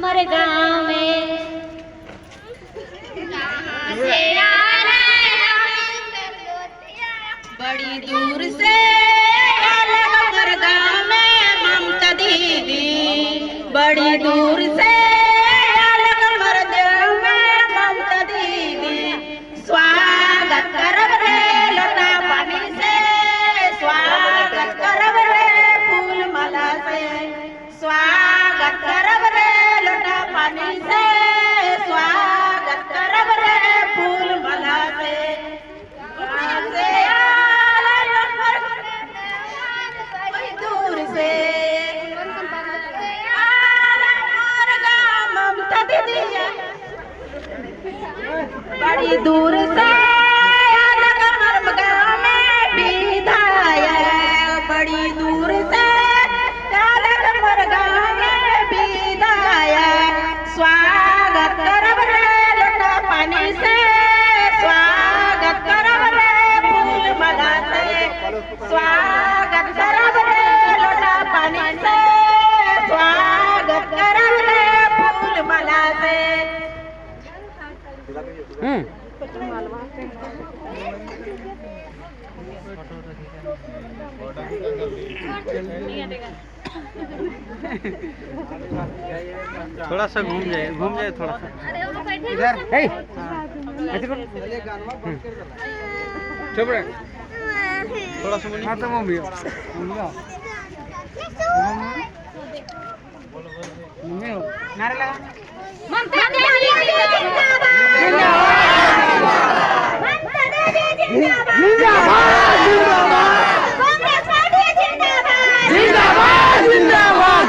हमारे गांव में बड़ी दूर से अलग हमारे गांव में ममता दीदी, बड़ी दूर से अलग हमारे गांव में ममता दीदी। स्वागत करब रे लोटा पानी से, स्वागत करब रे फूल माला से, स्वागत करब रे लोटा पानी से, स्वागत करब रे फूल माला से। बड़ी दूर से ममता दीदी, बड़ी दूर से अलग हमारे गाँव में विधायक, बड़ी दूर से अलग हमारे गाँव में विधायक। स्वागत करब रे लोटा पानी से, स्वागत करब रे फूल माला से, स्वागत करब रे लोटा पानी से, स्वागत करब रे फूल माला से। थोड़ा सा घूम जाए थोड़ा सा इधर। चुप रहे थोड़ा सा बोलिए। तो मम्मी नारे लगा ममता दीदी जिंदाबाद, ममता दीदी जिंदाबाद, कांग्रेस पार्टी जिंदाबाद, जिंदाबाद जिंदाबाद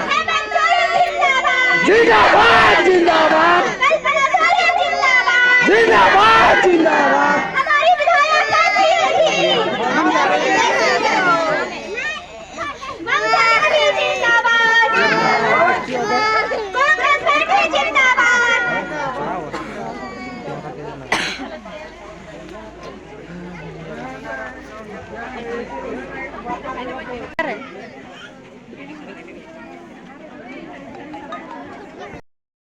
जिंदाबाद, जिंदाबाद जिंदाबाद कल्पना चावला जिंदाबाद, जिंदाबाद